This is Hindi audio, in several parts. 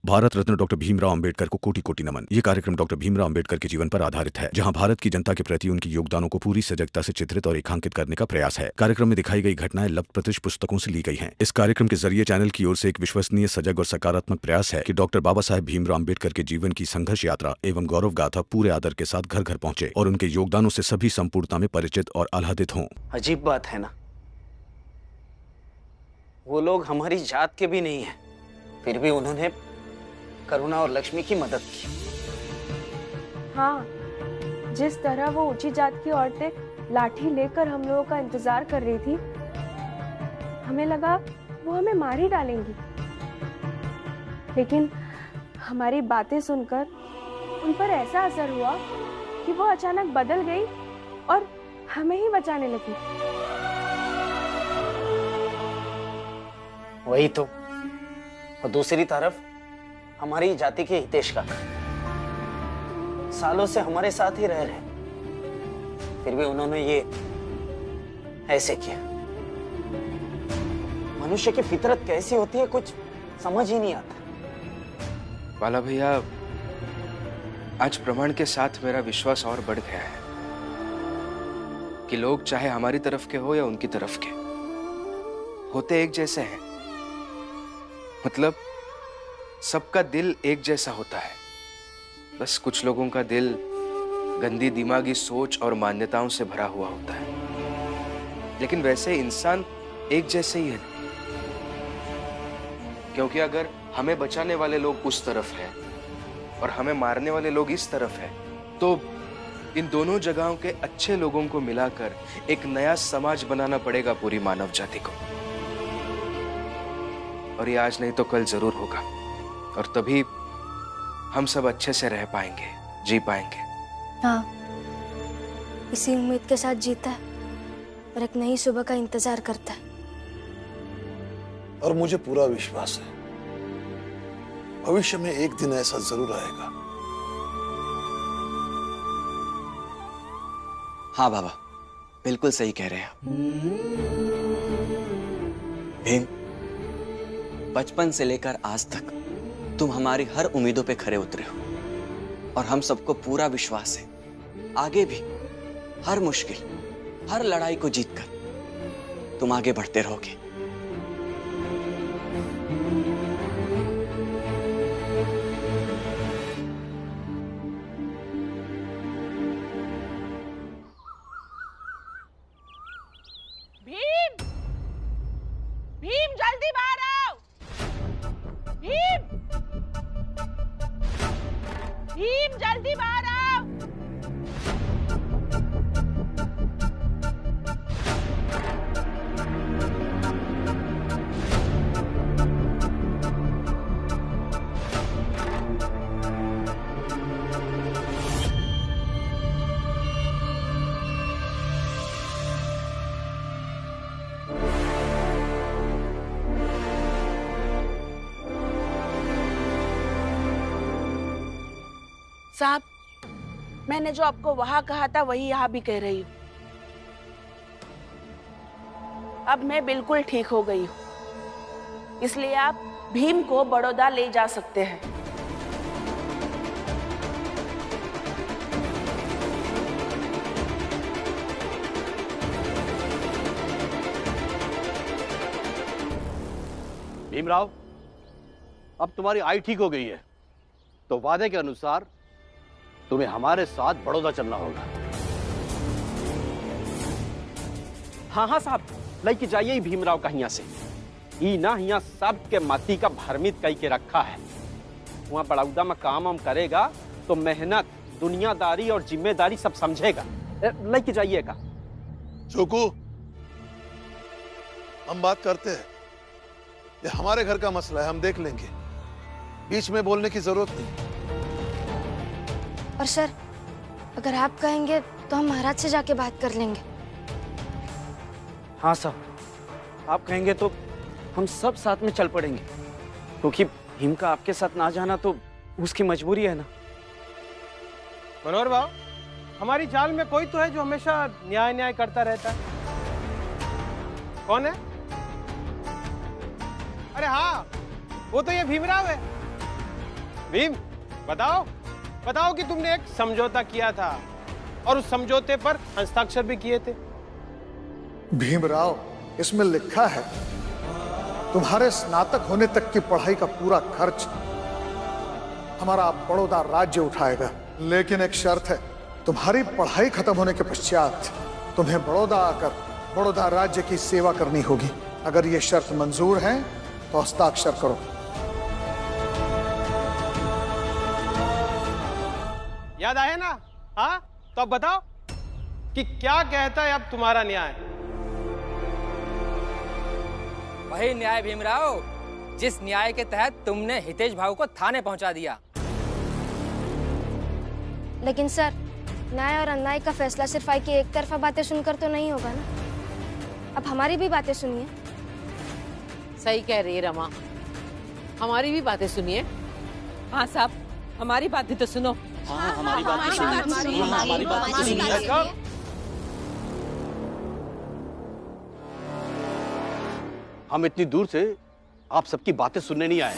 भारत रत्न डॉक्टर भीमराव अंबेडकर को कोटि कोटि नमन। ये कार्यक्रम डॉक्टर भीमराव अंबेडकर के जीवन पर आधारित है, जहां भारत की जनता के प्रति उनके योगदानों को पूरी सजगता से चित्रित और रेखांकित करने का प्रयास है। कार्यक्रम में दिखाई गई घटनाएं लब्ध प्रतिष्ठ पुस्तकों से ली गई हैं। इस कार्यक्रम के जरिए चैनल की ओर से एक विश्वसनीय, सजग और सकारात्मक प्रयास है कि डॉक्टर बाबा साहेब भीमराव अंबेडकर के जीवन की संघर्ष यात्रा एवं गौरव गाथा पूरे आदर के साथ घर घर पहुंचे और उनके योगदानों से सभी संपूर्णता में परिचित और आह्लादित हों। अजीब बात है ना, वो लोग हमारी जात के भी नहीं है, फिर भी उन्होंने करुणा और लक्ष्मी की मदद की। हाँ, जिस तरह वो ऊंची जात की औरतें लाठी लेकर हम लोगों का इंतजार कर रही थी, हमें लगा वो हमें मार ही डालेंगी, लेकिन हमारी बातें सुनकर उन पर ऐसा असर हुआ कि वो अचानक बदल गई और हमें ही बचाने लगी। वही तो। और दूसरी तरफ हमारी जाति के हितेश काका सालों से हमारे साथ ही रह रहे, फिर भी उन्होंने ये ऐसे किया। मनुष्य की फितरत कैसी होती है कुछ समझ ही नहीं आता। बाला भैया, आज प्रमाण के साथ मेरा विश्वास और बढ़ गया है कि लोग चाहे हमारी तरफ के हो या उनकी तरफ के, होते एक जैसे हैं। मतलब सबका दिल एक जैसा होता है, बस कुछ लोगों का दिल गंदी दिमागी सोच और मान्यताओं से भरा हुआ होता है। लेकिन वैसे इंसान एक जैसे ही है, क्योंकि अगर हमें बचाने वाले लोग उस तरफ हैं और हमें मारने वाले लोग इस तरफ हैं, तो इन दोनों जगहों के अच्छे लोगों को मिलाकर एक नया समाज बनाना पड़ेगा पूरी मानव जाति को। और ये आज नहीं तो कल जरूर होगा, और तभी हम सब अच्छे से रह पाएंगे, जी पाएंगे। हाँ, इसी उम्मीद के साथ जीता है और एक नई सुबह का इंतजार करता है। और मुझे पूरा विश्वास है भविष्य में एक दिन ऐसा जरूर आएगा। हाँ बाबा, बिल्कुल सही कह रहे हैं आप। भीम, बचपन से लेकर आज तक तुम हमारी हर उम्मीदों पे खरे उतरे हो, और हम सबको पूरा विश्वास है आगे भी हर मुश्किल, हर लड़ाई को जीतकर तुम आगे बढ़ते रहोगे। भीम, भीम जल्दी बाहर आओ। भीम, भीम जल्दी बाहर आओ। साहब, मैंने जो आपको वहां कहा था वही यहाँ भी कह रही हूँ। अब मैं बिल्कुल ठीक हो गई हूँ, इसलिए आप भीम को बड़ौदा ले जा सकते हैं। भीमराव, अब तुम्हारी आई ठीक हो गई है, तो वादे के अनुसार तुम्हें हमारे साथ बड़ौदा चलना होगा। हाँ हाँ साहब, लेके जाइए भीमराव का यहाँ से। ई ना यहाँ सब के माटी का भरमित कई के रखा है। वहाँ बड़ौदा में काम हम करेगा तो मेहनत, दुनियादारी और जिम्मेदारी सब समझेगा। लेके जाइएगा। चोकू, हम बात करते हैं, ये हमारे घर का मसला है, हम देख लेंगे, बीच में बोलने की जरूरत नहीं। और सर, अगर आप कहेंगे तो हम महाराज से जाके बात कर लेंगे। हाँ साहब, आप कहेंगे तो हम सब साथ में चल पड़ेंगे, क्योंकि भीम का आपके साथ ना जाना तो उसकी मजबूरी है ना। मनोहर भाव, हमारी चाल में कोई तो है जो हमेशा न्याय न्याय करता रहता है। कौन है? अरे हाँ, वो तो ये भीमराव है। भीम, बताओ बताओ कि तुमने एक समझौता किया था और उस समझौते पर हस्ताक्षर भी किए थे। भीमराव, इसमें लिखा है तुम्हारे स्नातक होने तक की पढ़ाई का पूरा खर्च हमारा बड़ौदा राज्य उठाएगा, लेकिन एक शर्त है, तुम्हारी पढ़ाई खत्म होने के पश्चात तुम्हें बड़ौदा आकर बड़ौदा राज्य की सेवा करनी होगी। अगर ये शर्त मंजूर है तो हस्ताक्षर करो। याद आए ना? हाँ, तो अब बताओ कि क्या कहता है अब तुम्हारा न्याय? वही न्याय भीमराव, जिस न्याय के तहत तुमने हितेश भाऊ को थाने पहुंचा दिया। लेकिन सर, न्याय और अन्याय का फैसला सिर्फ आई की एक तरफा बातें सुनकर तो नहीं होगा ना। अब हमारी भी बातें सुनिए। सही कह रही है रमा, हमारी भी बातें सुनिए। हाँ साहब, हमारी बातें तो सुनो। हाँ, हमारी बात सुनिए। हम इतनी दूर से आप सबकी बातें सुनने नहीं आए।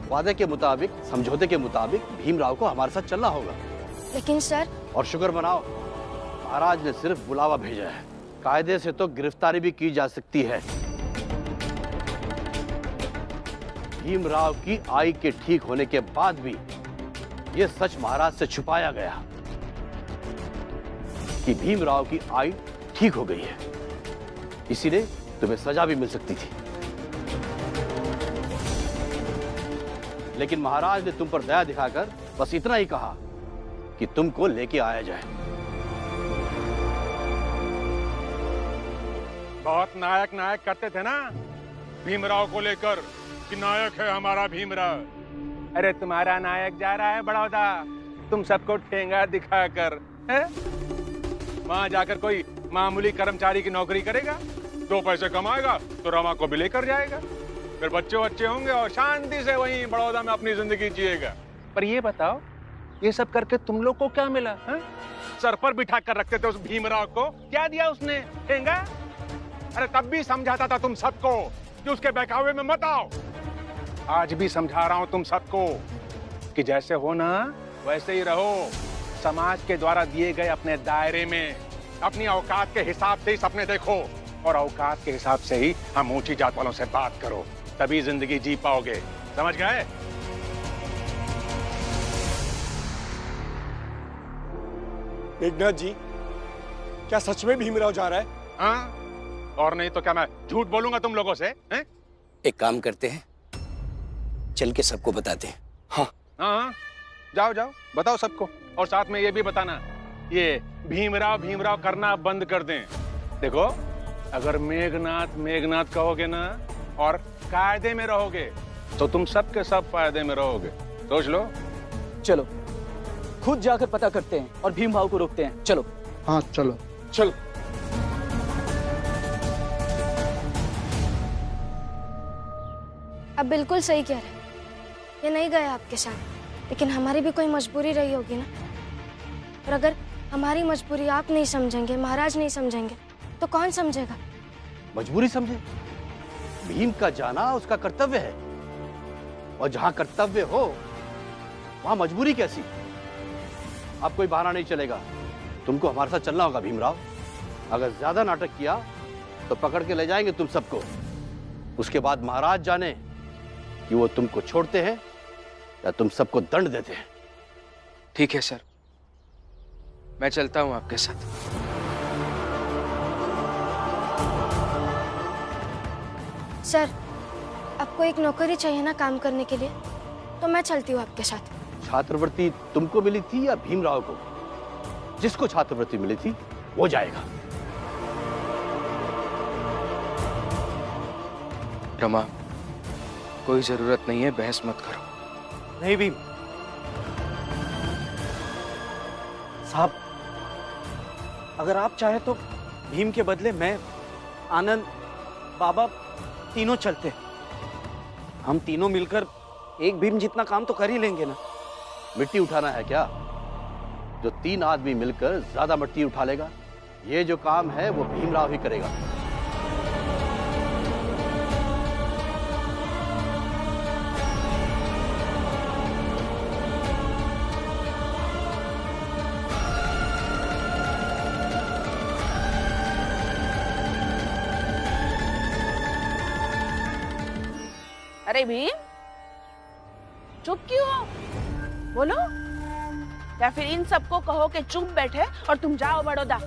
वादे के मुताबिक, समझौते के मुताबिक भीमराव को हमारे साथ चलना होगा। लेकिन सर, और शुक्र मनाओ, महाराज ने सिर्फ बुलावा भेजा है। कायदे से तो गिरफ्तारी भी की जा सकती है। भीमराव की आई के ठीक होने के बाद भी यह सच महाराज से छुपाया गया कि भीमराव की आई ठीक हो गई है, इसीलिए तुम्हें सजा भी मिल सकती थी। लेकिन महाराज ने तुम पर दया दिखाकर बस इतना ही कहा कि तुमको लेके आया जाए। बहुत नायक नायक करते थे ना भीमराव को लेकर कि नायक है हमारा भीमराव। अरे तुम्हारा नायक जा रहा है बड़ौदा, तुम सबको ठेंगा दिखाकर। वहां जाकर कोई मामूली कर्मचारी की नौकरी करेगा, 2 पैसे कमाएगा तो रमा को भी लेकर जाएगा, फिर बच्चे बच्चे होंगे और शांति से वहीं बड़ौदा में अपनी जिंदगी जिएगा। पर ये बताओ, ये सब करके तुम लोग को क्या मिला? सर पर बिठा कर रखते थे उस भीमराव को, क्या दिया उसने? ठेंगा? अरे तब भी समझाता था तुम सबको कि उसके बहकावे में मत आओ। आज भी समझा रहा हूं तुम सबको कि जैसे हो ना वैसे ही रहो। समाज के द्वारा दिए गए अपने दायरे में अपनी औकात के हिसाब से ही सपने देखो, और औकात के हिसाब से ही हम ऊंची जात वालों से बात करो, तभी जिंदगी जी पाओगे। समझ गए? मेघनाथ जी, क्या सच में भीमराव जा रहा है? हाँ, और नहीं तो क्या मैं झूठ बोलूंगा तुम लोगों से? एक काम करते हैं, चल के सबको बताते हैं। हाँ हाँ, जाओ जाओ बताओ सबको, और साथ में ये भी बताना, ये भीमराव भीमराव करना बंद कर दें। देखो, अगर मेघनाथ मेघनाथ कहोगे ना और कायदे में रहोगे तो तुम सबके सब फायदे में रहोगे। सोच लो। चलो खुद जाकर पता करते हैं और भीम भाव को रोकते हैं। चलो। हाँ चलो चलो। अब बिल्कुल सही कह रहे हैं, ये नहीं गया आपके साथ, लेकिन हमारी भी कोई मजबूरी रही होगी ना। और अगर हमारी मजबूरी आप नहीं समझेंगे, महाराज नहीं समझेंगे, तो कौन समझेगा? मजबूरी समझे? भीम का जाना उसका कर्तव्य है, और जहां कर्तव्य हो वहां मजबूरी कैसी? अब कोई बहाना नहीं चलेगा, तुमको हमारे साथ चलना होगा भीमराव। अगर ज्यादा नाटक किया तो पकड़ के ले जाएंगे तुम सबको। उसके बाद महाराज जाने कि वो तुमको छोड़ते हैं या तुम सबको दंड देते हैं। ठीक है सर, मैं चलता हूं आपके साथ। सर, आपको एक नौकरी चाहिए ना काम करने के लिए, तो मैं चलती हूँ आपके साथ। छात्रवृत्ति तुमको मिली थी या भीमराव को? जिसको छात्रवृत्ति मिली थी वो जाएगा। रमा, कोई जरूरत नहीं है, बहस मत करो। नहीं भीम साहब, अगर आप चाहे तो भीम के बदले मैं, आनंद, बाबा तीनों चलते। हम तीनों मिलकर एक भीम जितना काम तो कर ही लेंगे ना। मिट्टी उठाना है क्या? जो 3 आदमी मिलकर ज्यादा मिट्टी उठा लेगा, ये जो काम है वो भीमराव ही करेगा। अरे भीम, चुप क्यों हो? बोलो, या फिर इन सबको कहो कि चुप बैठे और तुम जाओ बड़ौदा।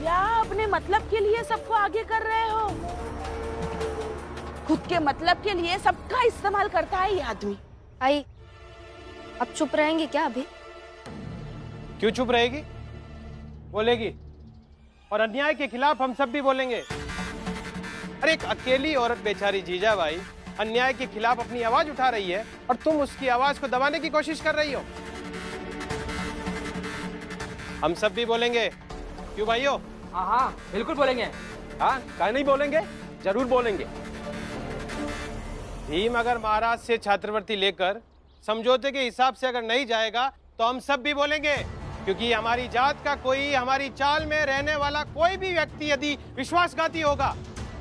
या अपने मतलब के लिए सबको आगे कर रहे हो? खुद के मतलब के लिए सबका इस्तेमाल करता है ये आदमी। आई, अब चुप रहेंगे क्या अभी? क्यों चुप रहेगी? बोलेगी, और अन्याय के खिलाफ हम सब भी बोलेंगे। अरे एक अकेली औरत बेचारी जीजा भाई अन्याय के खिलाफ अपनी आवाज उठा रही है और तुम उसकी आवाज को दबाने की कोशिश कर रही हो। हम सब भी बोलेंगे, क्यों भाइयों? हाँ हाँ बिल्कुल बोलेंगे। हाँ, काहे नहीं बोलेंगे, जरूर बोलेंगे। भीम अगर महाराज से छात्रवृत्ति लेकर समझौते के हिसाब से अगर नहीं जाएगा तो हम सब भी बोलेंगे, क्योंकि हमारी जात का कोई, हमारी चाल में रहने वाला कोई भी व्यक्ति यदि विश्वासघाती होगा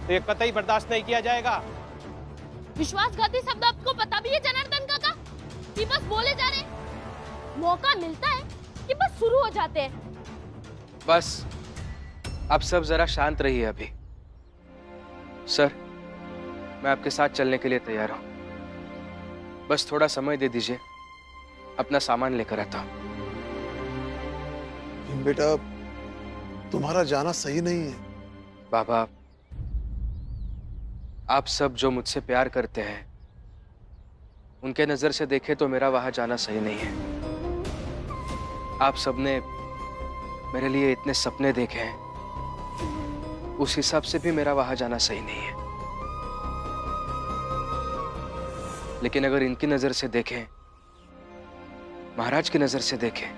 तो ये कतई बर्दाश्त नहीं किया जाएगा। विश्वासघाती शब्द आपको पता भी है जनार्दन काका? कि बस बोले जा रहे, मौका मिलता है कि बस शुरू हो जाते हैं। बस अब सब जरा शांत रहिए अभी। सर, मैं आपके साथ चलने के लिए तैयार हूं, बस थोड़ा समय दे दीजिए, अपना सामान लेकर आता हूं। बेटा, तुम्हारा जाना सही नहीं है। बाबा, आप सब जो मुझसे प्यार करते हैं उनके नजर से देखें तो मेरा वहां जाना सही नहीं है। आप सबने मेरे लिए इतने सपने देखे हैं, उस हिसाब से भी मेरा वहां जाना सही नहीं है। लेकिन अगर इनकी नजर से देखें, महाराज की नजर से देखें,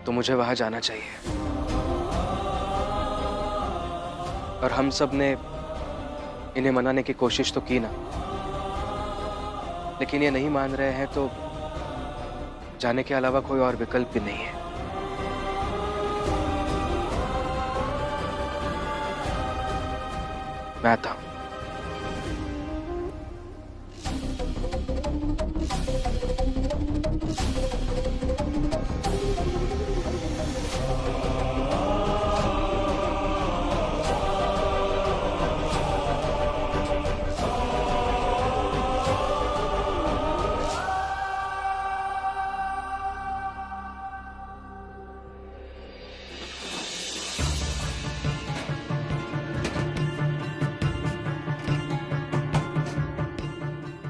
तो मुझे वहां जाना चाहिए। और हम सब ने इन्हें मनाने की कोशिश तो की ना, लेकिन ये नहीं मान रहे हैं, तो जाने के अलावा कोई और विकल्प भी नहीं है। मैं आता हूं।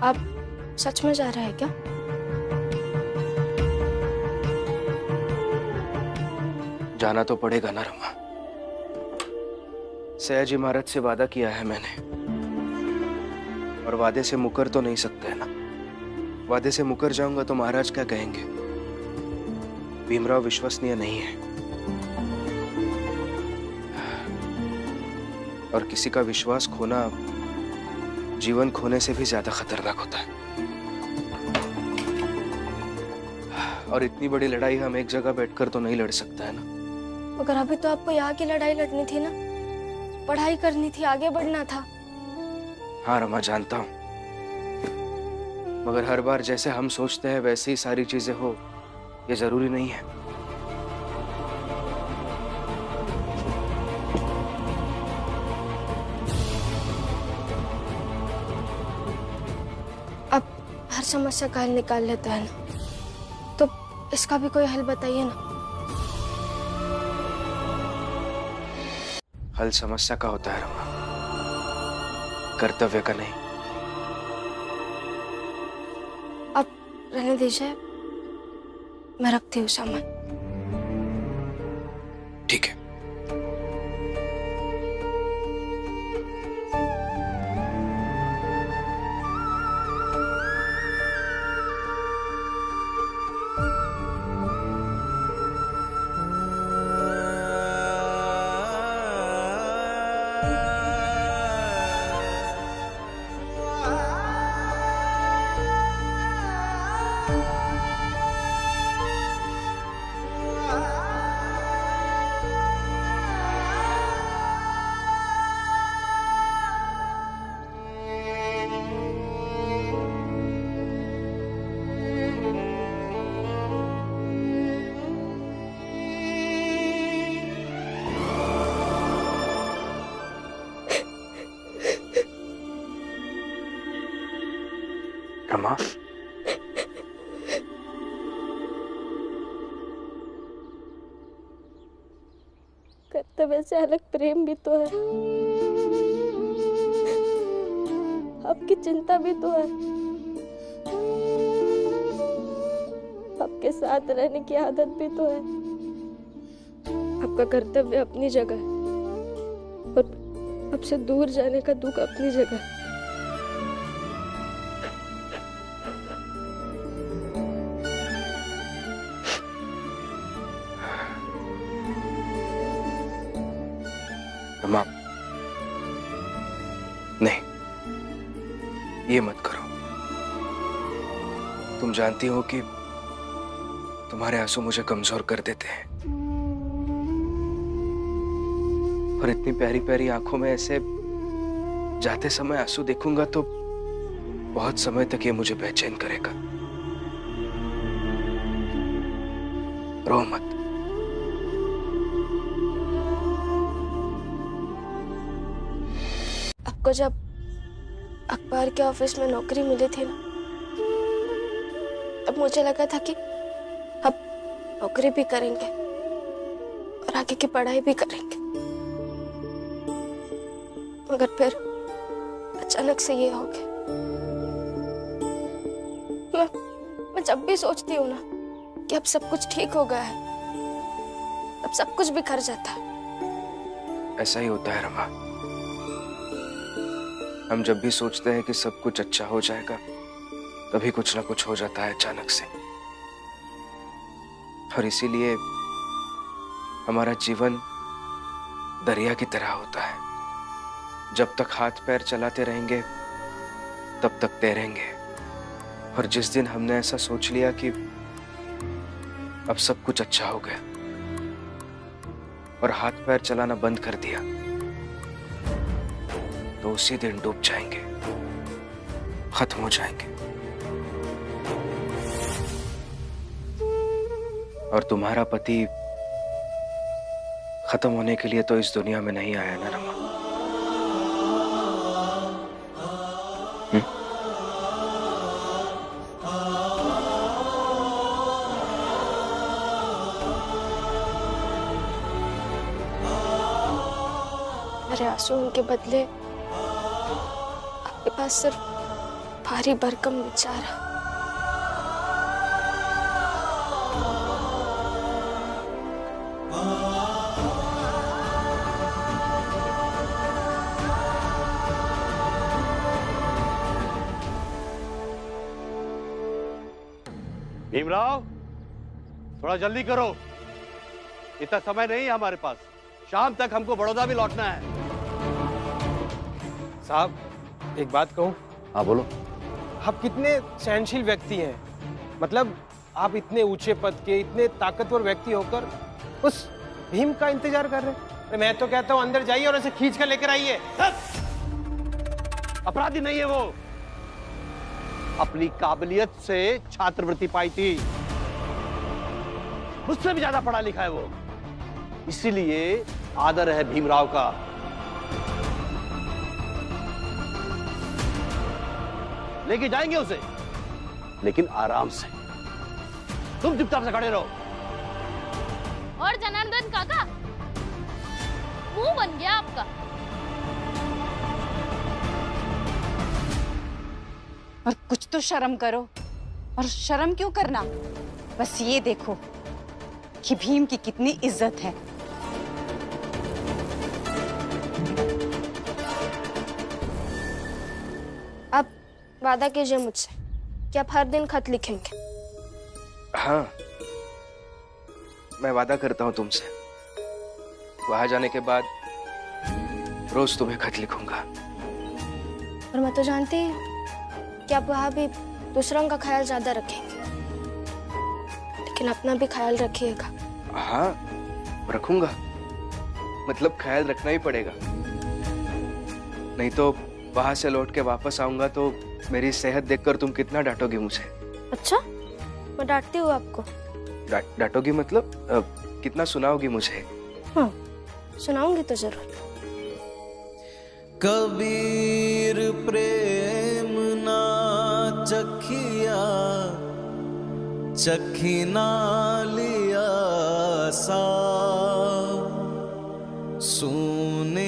आप सच में जा रहे हैं क्या? जाना तो पड़ेगा ना रमा। सयाजी महाराज से वादा किया है मैंने, और वादे से मुकर तो नहीं सकते है ना। वादे से मुकर जाऊंगा तो महाराज क्या कहेंगे? भीमराव विश्वसनीय नहीं है, और किसी का विश्वास खोना जीवन खोने से भी ज्यादा खतरनाक होता है। और इतनी बड़ी लड़ाई हम एक जगह बैठकर तो नहीं लड़ सकते है ना। मगर अभी तो आपको यहाँ की लड़ाई लड़नी थी ना, पढ़ाई करनी थी, आगे बढ़ना था। हाँ रमा, जानता हूं, मगर हर बार जैसे हम सोचते हैं वैसे ही सारी चीजें हो, ये जरूरी नहीं है। अब हर समस्या का हल निकाल लेता है ना, तो इसका भी कोई हल बताइए ना। हल समस्या का होता है रमा, कर्तव्य का नहीं। अब रहने दीजिए, मैं रखती हूँ सामान। ठीक है। रमा, कर्तव्य से अलग प्रेम भी तो है, आपकी चिंता भी तो है, आपके साथ रहने की आदत भी तो है। आपका कर्तव्य अपनी जगह है और आपसे दूर जाने का दुख अपनी जगह है। रमा, नहीं, ये मत करो। तुम जानती हो कि तुम्हारे आंसू मुझे कमजोर कर देते हैं, और इतनी प्यारी प्यारी आंखों में ऐसे जाते समय आंसू देखूंगा तो बहुत समय तक ये मुझे बेचैन करेगा। रो मत। आपको जब अखबार के ऑफिस में नौकरी मिली थी ना, तब मुझे लगा था कि अब नौकरी भी करेंगे और आगे की पढ़ाई भी करेंगे, मगर फिर अचानक से ये हो गया। मैं जब भी सोचती हूँ ना कि अब सब कुछ ठीक हो गया है, अब सब कुछ बिखर जाता है। ऐसा ही होता है रमा। हम जब भी सोचते हैं कि सब कुछ अच्छा हो जाएगा, तभी कुछ ना कुछ हो जाता है अचानक से। और इसीलिए हमारा जीवन दरिया की तरह होता है। जब तक हाथ पैर चलाते रहेंगे तब तक तैरेंगे, और जिस दिन हमने ऐसा सोच लिया कि अब सब कुछ अच्छा हो गया और हाथ पैर चलाना बंद कर दिया, तो उसी दिन डूब जाएंगे, खत्म हो जाएंगे। और तुम्हारा पति खत्म होने के लिए तो इस दुनिया में नहीं आया ना रमा। मेरे आंसुओं के बदले आपके पास सिर्फ भारी भरकम विचार है। भीमराव, थोड़ा जल्दी करो, इतना समय नहीं है हमारे पास। शाम तक हमको बड़ौदा भी लौटना है। साहब, एक बात कहूं? हाँ बोलो। आप कितने सहनशील व्यक्ति हैं, मतलब आप इतने ऊंचे पद के, इतने ताकतवर व्यक्ति होकर उस भीम का इंतजार कर रहे हैं। मैं तो कहता हूं अंदर जाइए और उसे खींच कर लेकर आइए। अपराधी नहीं है वो, अपनी काबिलियत से छात्रवृत्ति पाई थी, मुझसे भी ज्यादा पढ़ा लिखा है वो, इसीलिए आदर है भीमराव का। लेके जाएंगे उसे, लेकिन आराम से। तुम चुपचाप से खड़े रहो। और जनार्दन काका, मुंह बन गया आपका। और कुछ तो शर्म करो। और शर्म क्यों करना, बस ये देखो कि भीम की कितनी इज्जत है। आप वादा कीजिए मुझसे कि आप हर दिन खत लिखेंगे। हाँ, मैं वादा करता हूं तुमसे, वहां जाने के बाद रोज तुम्हें खत लिखूंगा। और मैं तो जानती हूँ कि आप वहां भी दूसरों का ख्याल ज्यादा रखेंगे, लेकिन अपना भी ख्याल रखिएगा। हाँ, रखूंगा, मतलब ख्याल रखना ही पड़ेगा, नहीं तो वहां से लौट के वापस आऊंगा तो मेरी सेहत देखकर तुम कितना डांटोगी मुझे। अच्छा, मैं डांटती हूँ आपको? डांटोगी मतलब कितना सुनाओगी मुझे? हाँ, सुनाऊंगी तो जरूर। कबीर प्रेम ना चख आखिया चखी ना लिया सा, सोने